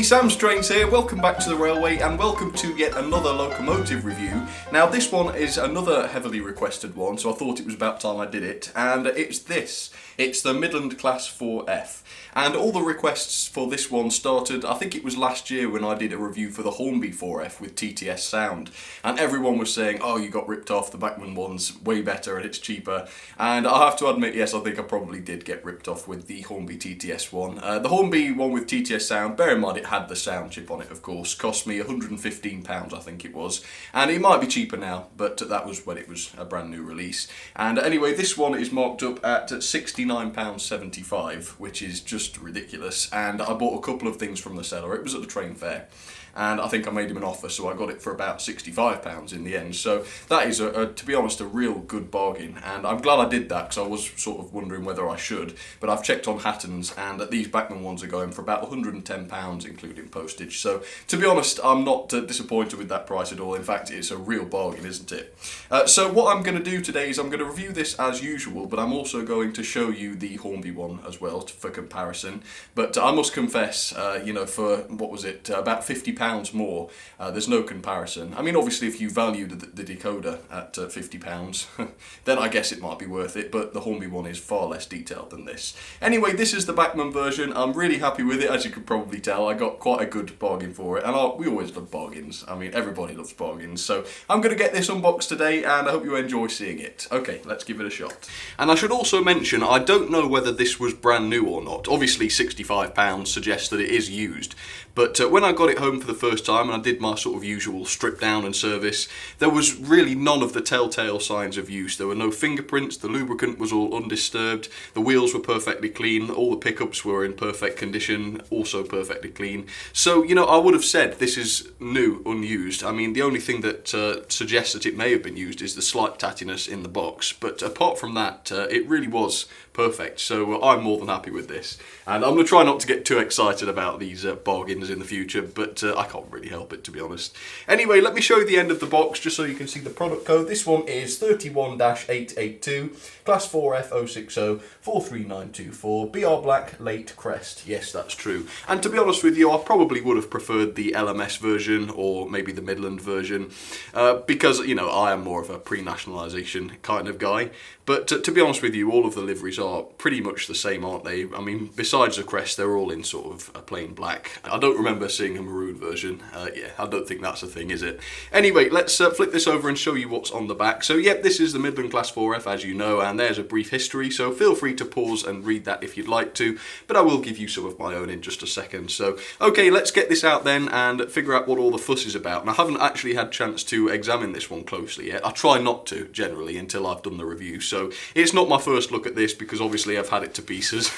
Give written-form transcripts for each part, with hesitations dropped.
Sam Strains here, welcome back to the railway and welcome to yet another locomotive review. Now this one is another heavily requested one, so I thought it was about time I did it, and it's this. It's the Midland Class 4F. And all the requests for this one started, I think it was last year when I did a review for the Hornby 4F with TTS sound. And everyone was saying, oh, you got ripped off, the Bachmann one's way better and it's cheaper. And I have to admit, yes, I think I probably did get ripped off with the Hornby TTS one. The Hornby one with TTS sound, bear in mind it had the sound chip on it, of course, cost me £115, I think it was. And it might be cheaper now, but that was when it was a brand new release. And anyway, this one is marked up at £69.75, which is just ridiculous, and I bought a couple of things from the seller. It was at the train fair, and I think I made him an offer, so I got it for about £65 in the end. So that is, to be honest, a real good bargain, and I'm glad I did that because I was sort of wondering whether I should, but I've checked on Hatton's and these Bachmann ones are going for about £110 including postage. So to be honest, I'm not disappointed with that price at all. In fact, it's a real bargain, isn't it? So what I'm going to do today is I'm going to review this as usual, but I'm also going to show you the Hornby one as well for comparison. But I must confess, you know, for what was it, about £50 more, there's no comparison. I mean, obviously if you valued the decoder at £50, then I guess it might be worth it, but the Hornby one is far less detailed than this. Anyway, this is the Bachmann version. I'm really happy with it, as you can probably tell. I got quite a good bargain for it, and we always love bargains. I mean, everybody loves bargains. So I'm going to get this unboxed today, and I hope you enjoy seeing it. Okay, let's give it a shot. And I should also mention, I don't know whether this was brand new or not. Obviously £65 suggests that it is used, but when I got it home for the first time and I did my sort of usual strip down and service, there was really none of the telltale signs of use. There were no fingerprints, the lubricant was all undisturbed, the wheels were perfectly clean, all the pickups were in perfect condition, also perfectly clean. So, you know, I would have said this is new, unused. I mean, the only thing that suggests that it may have been used is the slight tattiness in the box, but apart from that, it really was perfect. So I'm more than happy with this, and I'm going to try not to get too excited about these bargains in the future, but I can't really help it, to be honest. Anyway, let me show you the end of the box just so you can see the product code. This one is 31-882, Class 4F 060 43924, BR Black Late Crest. Yes, that's true. And to be honest with you, I probably would have preferred the LMS version or maybe the Midland version, because, you know, I am more of a pre-nationalisation kind of guy. But to be honest with you, all of the liveries are pretty much the same, aren't they? I mean, besides the crest, they're all in sort of a plain black. I don't remember seeing a maroon version. Yeah, I don't think that's a thing, is it? Anyway, let's flip this over and show you what's on the back. So, yep, this is the Midland Class 4F, as you know, and there's a brief history, so feel free to pause and read that if you'd like to, but I will give you some of my own in just a second. So, okay, let's get this out then and figure out what all the fuss is about. And I haven't actually had a chance to examine this one closely yet. I try not to, generally, until I've done the review. So it's not my first look at this because obviously I've had it to pieces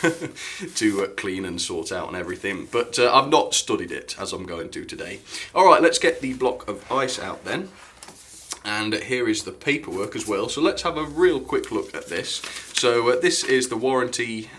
to clean and sort out and everything, but I've not studied it as I'm going to today. Alright, let's get the block of ice out then. And here is the paperwork as well, so let's have a real quick look at this. So this is the warranty,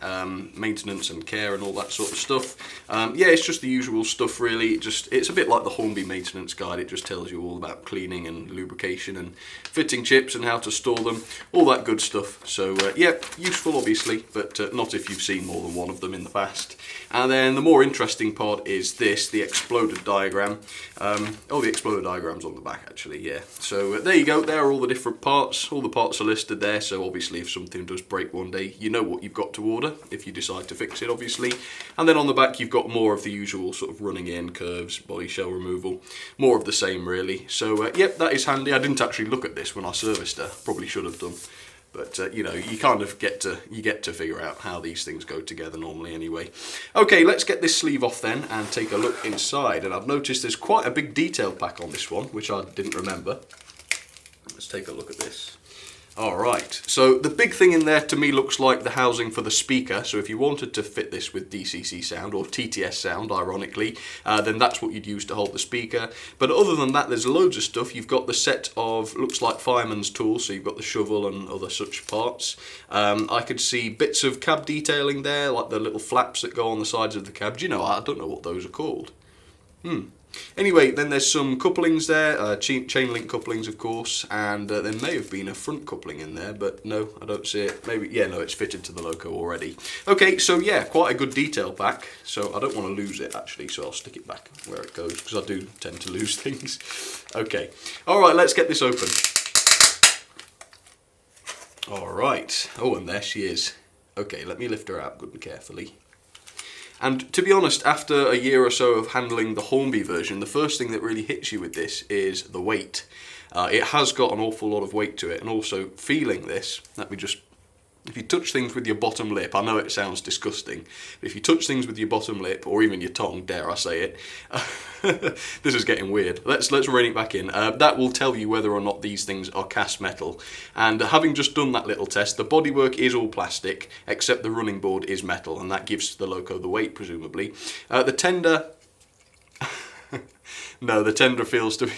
maintenance and care and all that sort of stuff. Yeah, it's just the usual stuff really. It's a bit like the Hornby maintenance guide. It just tells you all about cleaning and lubrication and fitting chips and how to store them, all that good stuff. So yeah, useful obviously, but not if you've seen more than one of them in the past. And then the more interesting part is this, the exploder diagram. Oh, the exploder diagram's on the back actually, yeah. So there you go, there are all the different parts. All the parts are listed there, so obviously if something does break one day, you know what you've got to order, if you decide to fix it obviously. And then on the back you've got more of the usual sort of running in, curves, body shell removal, more of the same really. So yep, that is handy. I didn't actually look at this when I serviced her, probably should have done. But you know, you kind of get to figure out how these things go together normally anyway. Okay, let's get this sleeve off then and take a look inside. And I've noticed there's quite a big detail pack on this one, which I didn't remember. Let's take a look at this. Alright, so the big thing in there to me looks like the housing for the speaker. So if you wanted to fit this with DCC sound, or TTS sound ironically, then that's what you'd use to hold the speaker. But other than that, there's loads of stuff. You've got the set of, looks like fireman's tools, so you've got the shovel and other such parts. I could see bits of cab detailing there, like the little flaps that go on the sides of the cab. Do you know, I don't know what those are called. Anyway, then there's some couplings there, chain link couplings of course, and there may have been a front coupling in there, but no, I don't see it. Maybe, yeah, no, it's fitted to the loco already. Okay, so yeah, quite a good detail pack, so I don't want to lose it actually, so I'll stick it back where it goes, because I do tend to lose things. Okay, alright, let's get this open. Alright, oh, and there she is. Okay, let me lift her out good and carefully. And to be honest, after a year or so of handling the Hornby version, the first thing that really hits you with this is the weight. It has got an awful lot of weight to it, and also feeling this, let me just, if you touch things with your bottom lip, I know it sounds disgusting, but if you touch things with your bottom lip, or even your tongue, dare I say it, this is getting weird. Let's rein it back in. That will tell you whether or not these things are cast metal. And having just done that little test, the bodywork is all plastic, except the running board is metal, and that gives the loco the weight, presumably. The tender... no, the tender feels to be...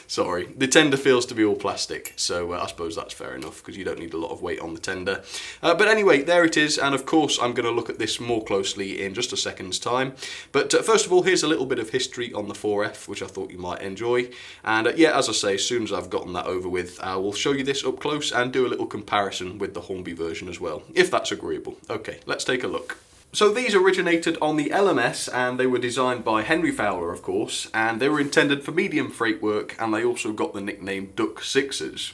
Sorry, the tender feels to be all plastic, so I suppose that's fair enough, because you don't need a lot of weight on the tender. But anyway, there it is, and of course I'm going to look at this more closely in just a second's time. But first of all, here's a little bit of history on the 4F, which I thought you might enjoy. And yeah, as I say, as soon as I've gotten that over with, I will show you this up close and do a little comparison with the Hornby version as well, if that's agreeable. Okay, let's take a look. So these originated on the LMS, and they were designed by Henry Fowler, of course, and they were intended for medium freight work, and they also got the nickname Duck Sixes.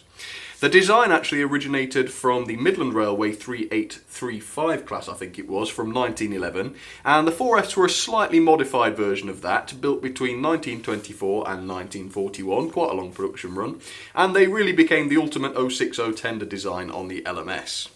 The design actually originated from the Midland Railway 3835 class, I think it was, from 1911, and the 4Fs were a slightly modified version of that, built between 1924 and 1941, quite a long production run, and they really became the ultimate 060 tender design on the LMS.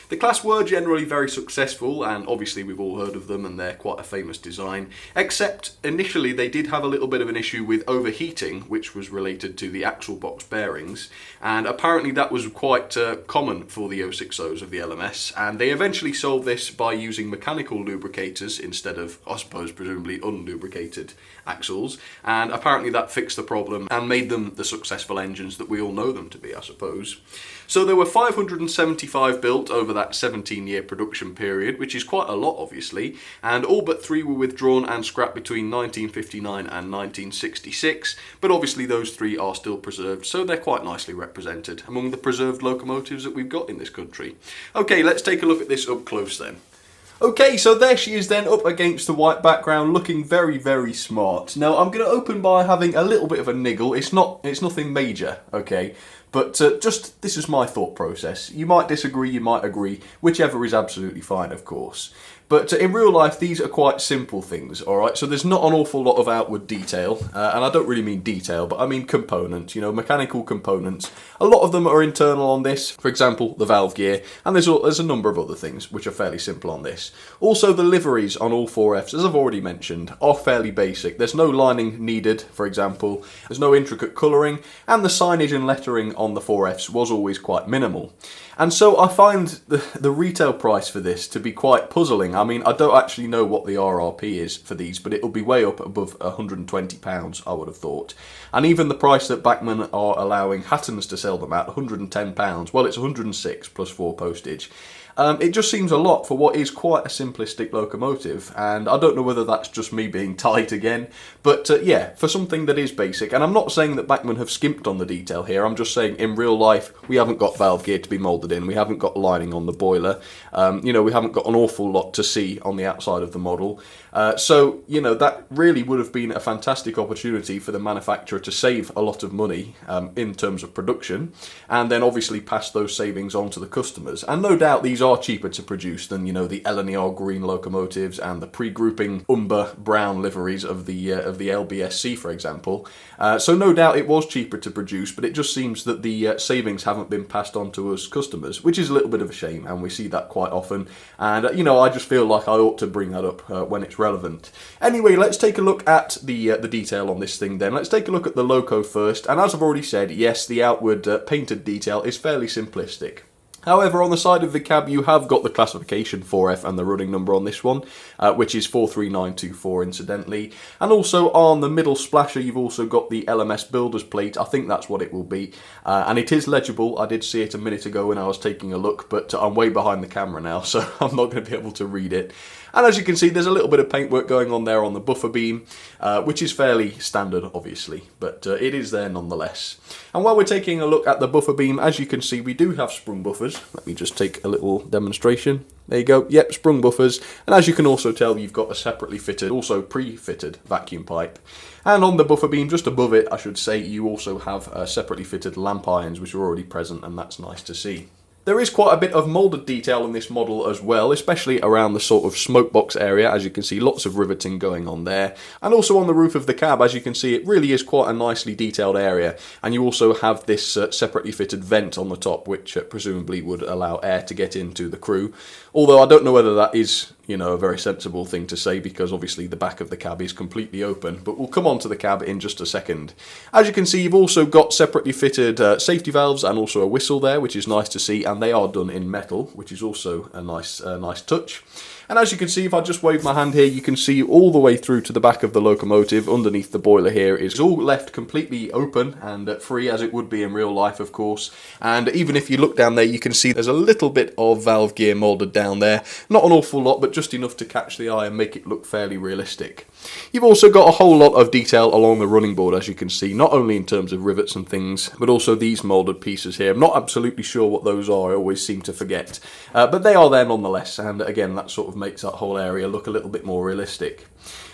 The class were generally very successful, and obviously we've all heard of them and they're quite a famous design, except initially they did have a little bit of an issue with overheating, which was related to the axle box bearings, and apparently that was quite common for the 060s of the LMS, and they eventually solved this by using mechanical lubricators instead of, I suppose, presumably unlubricated axles, and apparently that fixed the problem and made them the successful engines that we all know them to be, I suppose. So there were 575 built over that 17-year production period, which is quite a lot obviously, and all but 3 were withdrawn and scrapped between 1959 and 1966, but obviously those 3 are still preserved, so they're quite nicely represented among the preserved locomotives that we've got in this country. Okay, let's take a look at this up close then. Okay, so there she is then, up against the white background, looking very, very smart. Now, I'm going to open by having a little bit of a niggle. It's nothing major, okay? But just, this is my thought process. You might disagree, you might agree, whichever is absolutely fine, of course. But in real life, these are quite simple things, alright? So there's not an awful lot of outward detail, and I don't really mean detail, but I mean components, you know, mechanical components. A lot of them are internal on this, for example, the valve gear, and there's a number of other things which are fairly simple on this. Also, the liveries on all 4Fs, as I've already mentioned, are fairly basic. There's no lining needed, for example, there's no intricate colouring, and the signage and lettering on the 4Fs was always quite minimal. And so I find the retail price for this to be quite puzzling. I mean, I don't actually know what the RRP is for these, but it'll be way up above £120, I would have thought. And even the price that Bachmann are allowing Hattons to sell them at, £110, well, it's 106 plus 4 postage. It just seems a lot for what is quite a simplistic locomotive, and I don't know whether that's just me being tight again, but yeah, for something that is basic, and I'm not saying that Bachmann have skimped on the detail here, I'm just saying in real life we haven't got valve gear to be moulded in, we haven't got lining on the boiler, you know, we haven't got an awful lot to see on the outside of the model, so, you know, that really would have been a fantastic opportunity for the manufacturer to save a lot of money in terms of production, and then obviously pass those savings on to the customers, and no doubt these are cheaper to produce than, you know, the LNER green locomotives and the pre-grouping umber brown liveries of the LBSC, for example. So no doubt it was cheaper to produce, but it just seems that the savings haven't been passed on to us customers, which is a little bit of a shame, and we see that quite often. And you know, I just feel like I ought to bring that up when it's relevant. Anyway, let's take a look at the detail on this thing then. Let's take a look at the loco first, and as I've already said, yes, the outward painted detail is fairly simplistic. However, on the side of the cab you have got the classification 4F and the running number on this one, which is 43924 incidentally. And also on the middle splasher you've also got the LMS builder's plate, I think that's what it will be. And it is legible, I did see it a minute ago when I was taking a look, but I'm way behind the camera now, so I'm not going to be able to read it. And as you can see, there's a little bit of paintwork going on there on the buffer beam, which is fairly standard, obviously, but it is there nonetheless. And while we're taking a look at the buffer beam, as you can see, we do have sprung buffers. Let me just take a little demonstration. There you go, yep, sprung buffers. And as you can also tell, you've got a separately fitted, also pre-fitted vacuum pipe. And on the buffer beam, just above it, I should say, you also have separately fitted lamp irons, which are already present, and that's nice to see. There is quite a bit of moulded detail in this model as well, especially around the sort of smoke box area. As you can see, lots of riveting going on there. And also on the roof of the cab, as you can see, it really is quite a nicely detailed area. And you also have this separately fitted vent on the top, which presumably would allow air to get into the crew. Although I don't know whether that is, you know, a very sensible thing to say, because obviously the back of the cab is completely open, but we'll come on to the cab in just a second. As you can see, you've also got separately fitted safety valves and also a whistle there, which is nice to see, and they are done in metal, which is also a nice touch. And as you can see, if I just wave my hand here, you can see all the way through to the back of the locomotive underneath the boiler here is all left completely open and free, as it would be in real life, of course. And even if you look down there, you can see there's a little bit of valve gear moulded down there. Not an awful lot, but just enough to catch the eye and make it look fairly realistic. You've also got a whole lot of detail along the running board, as you can see, not only in terms of rivets and things, but also these moulded pieces here. I'm not absolutely sure what those are, I always seem to forget. But they are there nonetheless, and again, that sort of makes that whole area look a little bit more realistic.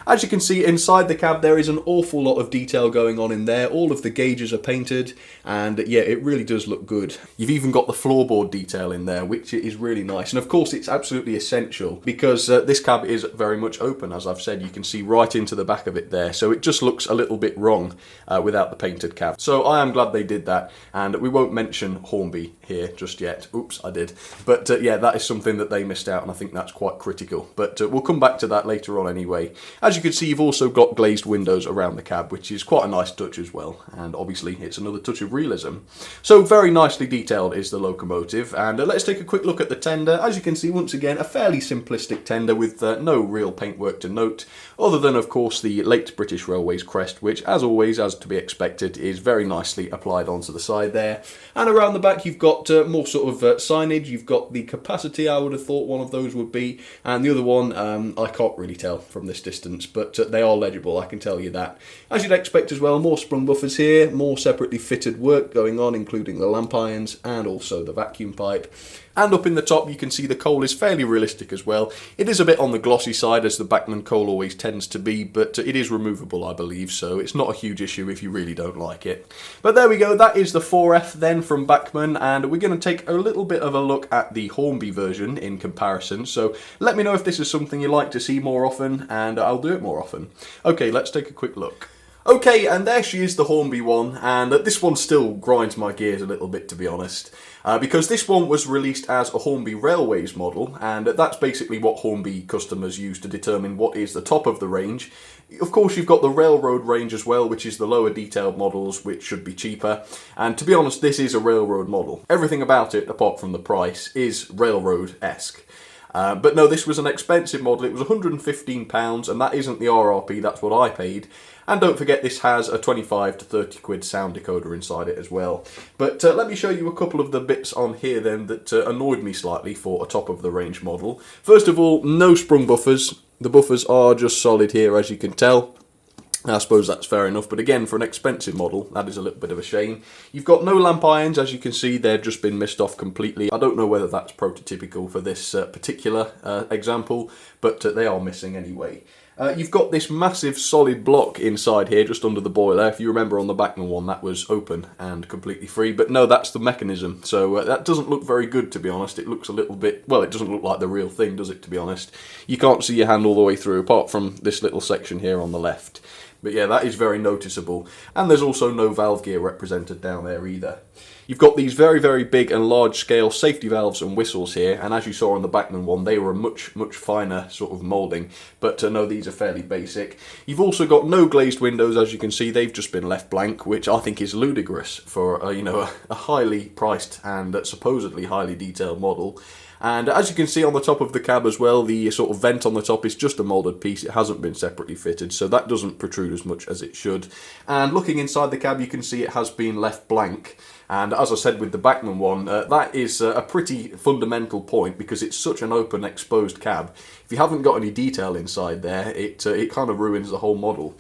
As you can see inside the cab, there is an awful lot of detail going on in there. All of the gauges are painted, and yeah, it really does look good. You've even got the floorboard detail in there, which is really nice. And of course, it's absolutely essential because this cab is very much open. As I've said, you can see right into the back of it there, so it just looks a little bit wrong without the painted cab. So I am glad they did that, and we won't mention Hornby here just yet. Oops, I did. But yeah, that is something that they missed out, and I think that's quite critical. But we'll come back to that later on anyway. As you can see, you've also got glazed windows around the cab, which is quite a nice touch as well, and obviously it's another touch of realism. So very nicely detailed is the locomotive, and let's take a quick look at the tender. As you can see, once again, a fairly simplistic tender with no real paintwork to note, other than of course the late British Railways crest, which as always, as to be expected, is very nicely applied onto the side there. And around the back you've got more sort of signage. You've got the capacity, I would have thought one of those would be, and the other one I can't really tell from this distance, but they are legible, I can tell you that. As you'd expect as well, more sprung buffers here, more separately fitted work going on, including the lamp irons and also the vacuum pipe. And up in the top you can see the coal is fairly realistic as well. It is a bit on the glossy side, as the Bachmann coal always tends to be, but it is removable, I believe, so it's not a huge issue if you really don't like it. But there we go, that is the 4F then from Bachmann, and we're going to take a little bit of a look at the Hornby version in comparison. So let me know if this is something you like to see more often, and I'll do it more often. Okay, let's take a quick look. Okay, and there she is, the Hornby one, and this one still grinds my gears a little bit, to be honest, because this one was released as a Hornby Railways model, and that's basically what Hornby customers use to determine what is the top of the range. Of course, you've got the railroad range as well, which is the lower detailed models, which should be cheaper, and to be honest, this is a railroad model. Everything about it, apart from the price, is railroad-esque. But no, this was an expensive model. It was £115, and that isn't the RRP, that's what I paid. And don't forget, this has a 25 to 30 quid sound decoder inside it as well. But let me show you a couple of the bits on here then that annoyed me slightly for a top of the range model. First of all, no sprung buffers. The buffers are just solid here, as you can tell. I suppose that's fair enough, but again, for an expensive model, that is a little bit of a shame. You've got no lamp irons, as you can see, they've just been missed off completely. I don't know whether that's prototypical for this particular example, but they are missing anyway. You've got this massive solid block inside here, just under the boiler. If you remember on the Bachmann one, that was open and completely free, but no, that's the mechanism. So that doesn't look very good, to be honest. It looks a little bit, well, it doesn't look like the real thing, does it, to be honest? You can't see your hand all the way through, apart from this little section here on the left. But yeah, that is very noticeable. And there's also no valve gear represented down there either. You've got these very, very big and large scale safety valves and whistles here, and as you saw on the Bachmann one, they were a much finer sort of moulding, but no, these are fairly basic. You've also got no glazed windows, as you can see. They've just been left blank, which I think is ludicrous for a highly priced and supposedly highly detailed model. And as you can see on the top of the cab as well, the sort of vent on the top is just a moulded piece. It hasn't been separately fitted, so that doesn't protrude as much as it should. And looking inside the cab, you can see it has been left blank. And as I said with the Bachmann one, that is a pretty fundamental point because it's such an open, exposed cab. If you haven't got any detail inside there, it kind of ruins the whole model.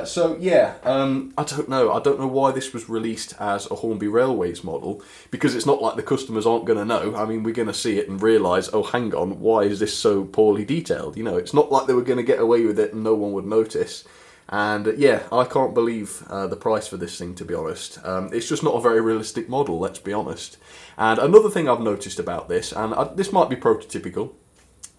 So yeah, I don't know why this was released as a Hornby Railways model, because it's not like the customers aren't going to know. I mean, we're going to see it and realise, oh hang on, why is this so poorly detailed? You know, it's not like they were going to get away with it and no one would notice. And yeah, I can't believe the price for this thing, to be honest. It's just not a very realistic model, let's be honest. And another thing I've noticed about this, and this might be prototypical,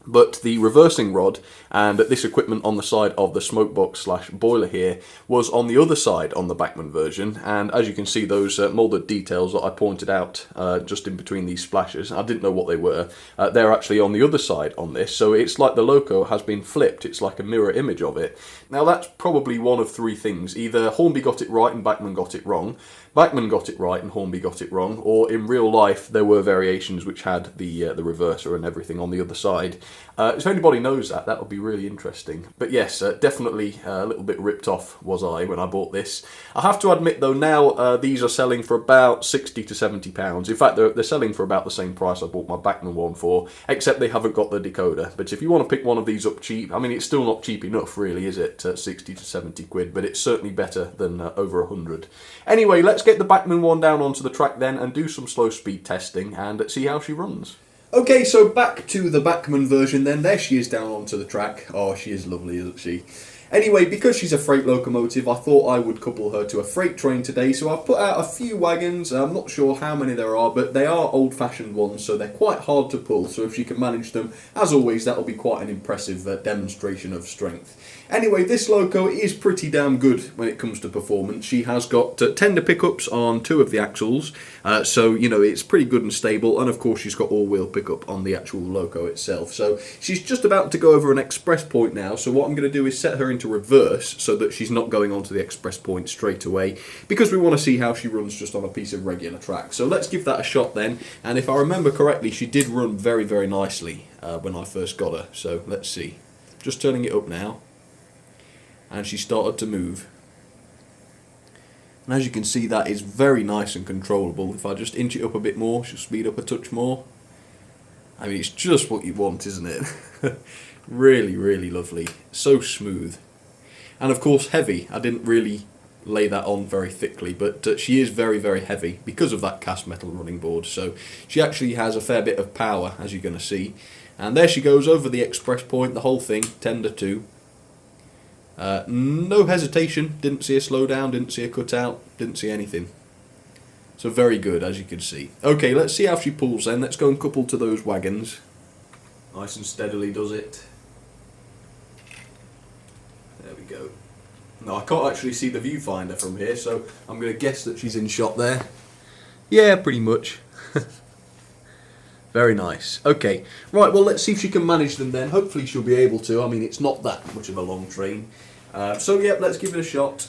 but the reversing rod and this equipment on the side of the smokebox / boiler here was on the other side on the Bachmann version, and as you can see, those moulded details that I pointed out just in between these splashes, I didn't know what they were, they're actually on the other side on this, so it's like the loco has been flipped, it's like a mirror image of it. Now that's probably one of three things: either Hornby got it right and Bachmann got it wrong, Bachmann got it right and Hornby got it wrong, or in real life there were variations which had the reverser and everything on the other side. If anybody knows that, that would be really interesting. But yes, definitely a little bit ripped off was I when I bought this. I have to admit though, now these are selling for about £60 to £70. In fact, they're selling for about the same price I bought my Bachmann one for, except they haven't got the decoder. But if you want to pick one of these up cheap, I mean, it's still not cheap enough really, is it? 60 to 70 quid, but it's certainly better than over 100. Anyway, let's get the Bachmann one down onto the track then and do some slow speed testing and see how she runs. Okay, so back to the Bachmann version then. There she is down onto the track. Oh, she is lovely, isn't she? Anyway, because she's a freight locomotive, I thought I would couple her to a freight train today, so I've put out a few wagons. I'm not sure how many there are, but they are old-fashioned ones, so they're quite hard to pull, so if she can manage them, as always, that'll be quite an impressive demonstration of strength. Anyway, this loco is pretty damn good when it comes to performance. She has got tender pickups on 2 of the axles, so, you know, it's pretty good and stable, and of course she's got all-wheel pickup on the actual loco itself. So she's just about to go over an express point now, so what I'm going to do is set her into reverse so that she's not going onto the express point straight away, because we want to see how she runs just on a piece of regular track. So let's give that a shot then, and if I remember correctly, she did run very, very nicely when I first got her, so let's see. Just turning it up now. And she started to move. And as you can see, that is very nice and controllable. If I just inch it up a bit more, she'll speed up a touch more. I mean, it's just what you want, isn't it? Really, really lovely. So smooth. And of course, heavy. I didn't really lay that on very thickly, but she is very, very heavy because of that cast metal running board. So she actually has a fair bit of power, as you're going to see. And there she goes over the express point, the whole thing, tender to. No hesitation, didn't see a slow down, didn't see a cut out, didn't see anything. So very good, as you can see. Okay, let's see how she pulls then. Let's go and couple to those wagons. Nice and steadily does it. There we go. Now I can't actually see the viewfinder from here, so I'm going to guess that she's in shot there. Yeah, pretty much. Very nice. Okay, right, well let's see if she can manage them then. Hopefully she'll be able to. I mean, it's not that much of a long train. So yeah, let's give it a shot.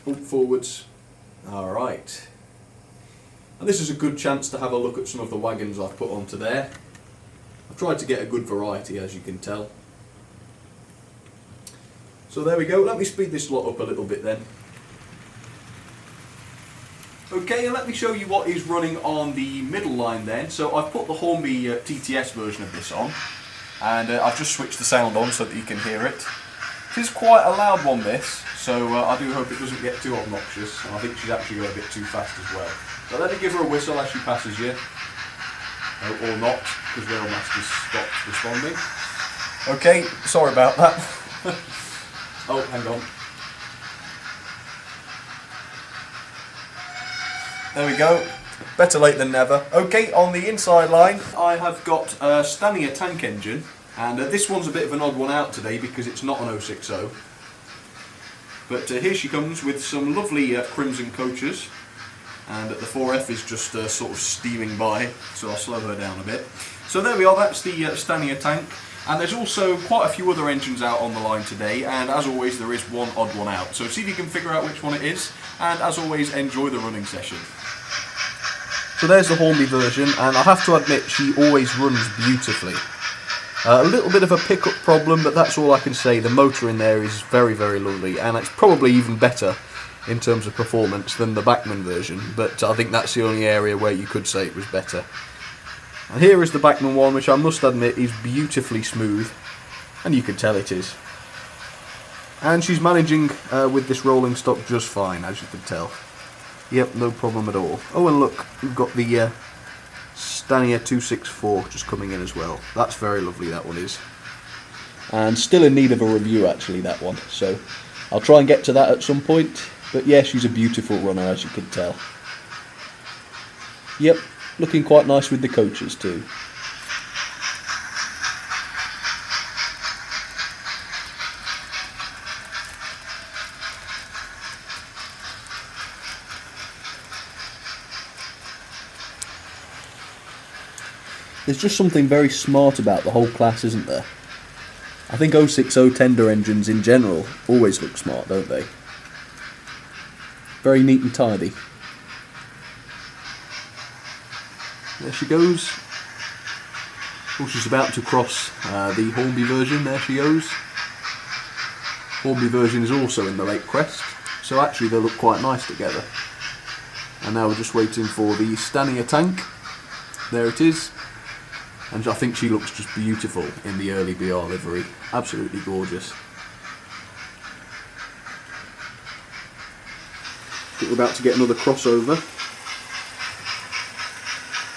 Up forwards. Alright. And this is a good chance to have a look at some of the wagons I've put onto there. I've tried to get a good variety, as you can tell. So there we go. Let me speed this lot up a little bit then. Okay, and let me show you what is running on the middle line then. So I've put the Hornby TTS version of this on, and I've just switched the sound on so that you can hear it. It is quite a loud one, this, so I do hope it doesn't get too obnoxious, and I think she's actually going a bit too fast as well. So let me give her a whistle as she passes you. Or not, because Railmaster's stopped responding. Okay, sorry about that. Oh, hang on. There we go. Better late than never. Okay, on the inside line, I have got a Stanier tank engine, and this one's a bit of an odd one out today because it's not an 060. But here she comes with some lovely crimson coaches, and the 4F is just sort of steaming by, so I'll slow her down a bit. So there we are, that's the Stanier tank. And there's also quite a few other engines out on the line today, and as always there is one odd one out. So see if you can figure out which one it is, and as always enjoy the running session. So there's the Hornby version, and I have to admit she always runs beautifully. A little bit of a pickup problem, but that's all I can say. The motor in there is very, very lovely, and it's probably even better in terms of performance than the Bachmann version, but I think that's the only area where you could say it was better. And here is the Bachmann one, which I must admit is beautifully smooth, and you can tell it is. And she's managing with this rolling stock just fine, as you can tell. Yep, no problem at all. Oh, and look, we've got the Stania 264 just coming in as well. That's very lovely, that one is. And still in need of a review, actually, that one. So I'll try and get to that at some point. But yeah, she's a beautiful runner, as you can tell. Yep, looking quite nice with the coaches too. There's just something very smart about the whole class, isn't there? I think 060 tender engines in general always look smart, don't they? Very neat and tidy. There she goes. Oh, she's about to cross the Hornby version. There she goes. Hornby version is also in the Lake Crest, so actually they look quite nice together. And now we're just waiting for the Stania tank. There it is. And I think she looks just beautiful in the early BR livery. Absolutely gorgeous. I think we're about to get another crossover.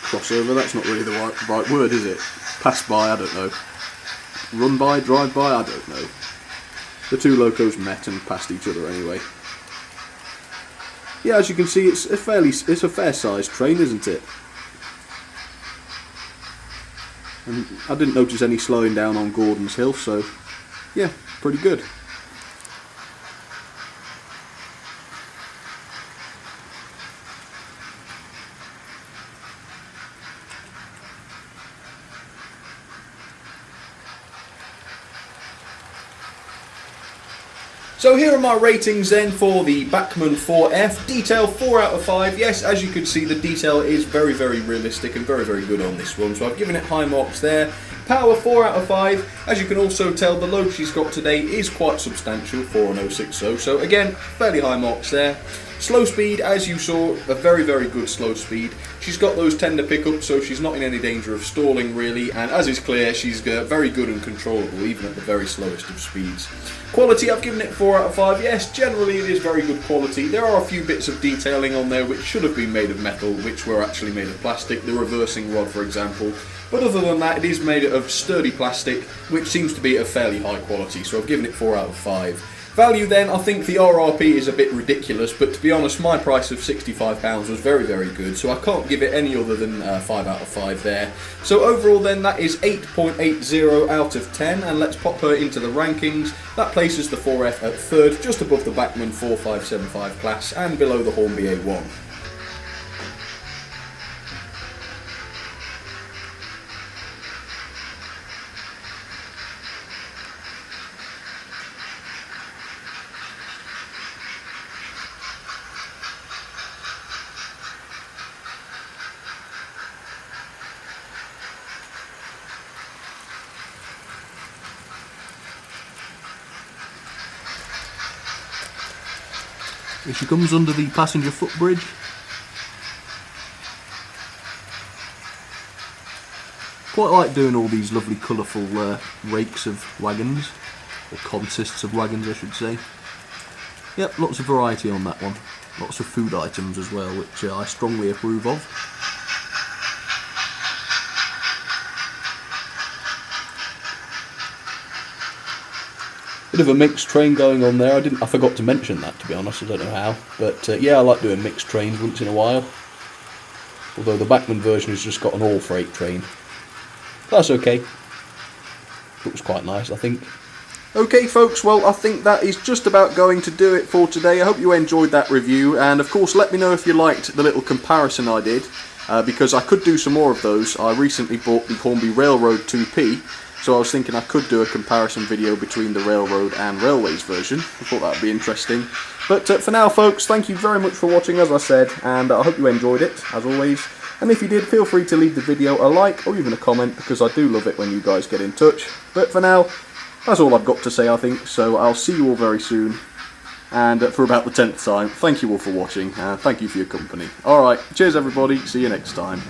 Crossover, that's not really the right word, is it? Pass by, I don't know. Run by, drive by, I don't know. The two locos met and passed each other anyway. Yeah, as you can see, it's a fair-sized train, isn't it? And I didn't notice any slowing down on Gordon's Hill, so yeah, pretty good. So here are my ratings then for the Bachmann 4F. Detail 4 out of 5. Yes, as you can see, the detail is very, very realistic and very, very good on this one. So I've given it high marks there. Power 4 out of 5. As you can also tell, the load she's got today is quite substantial for an 060. So again, fairly high marks there. Slow speed, as you saw, a very, very good slow speed. She's got those tender pickups, so she's not in any danger of stalling really, and as is clear, she's very good and controllable, even at the very slowest of speeds. Quality, I've given it 4 out of 5. Yes, generally it is very good quality. There are a few bits of detailing on there which should have been made of metal, which were actually made of plastic, the reversing rod for example. But other than that, it is made of sturdy plastic, which seems to be of fairly high quality, so I've given it 4 out of 5. Value then, I think the RRP is a bit ridiculous, but to be honest, my price of £65 was very, very good, so I can't give it any other than 5 out of 5 there. So overall then, that is 8.80 out of 10, and let's pop her into the rankings. That places the 4F at 3rd, just above the Bachmann 4575 class, and below the Hornby A1. Here she comes under the passenger footbridge. Quite like doing all these lovely colourful rakes of wagons, or consists of wagons I should say. Yep, lots of variety on that one. Lots of food items as well, which I strongly approve of. Bit of a mixed train going on there. I forgot to mention that, to be honest. I don't know how, but yeah, I like doing mixed trains once in a while. Although the Bachmann version has just got an all freight train. That's okay. Looks quite nice, I think. Okay folks, well I think that is just about going to do it for today. I hope you enjoyed that review, and of course let me know if you liked the little comparison I did, because I could do some more of those. I recently bought the Hornby Railroad 2P, so I was thinking I could do a comparison video between the Railroad and Railways version. I thought that would be interesting. But for now folks, thank you very much for watching as I said, and I hope you enjoyed it, as always. And if you did, feel free to leave the video a like or even a comment, because I do love it when you guys get in touch. But for now, that's all I've got to say I think, so I'll see you all very soon, and for about the 10th time, thank you all for watching, and thank you for your company. Alright, cheers everybody, see you next time.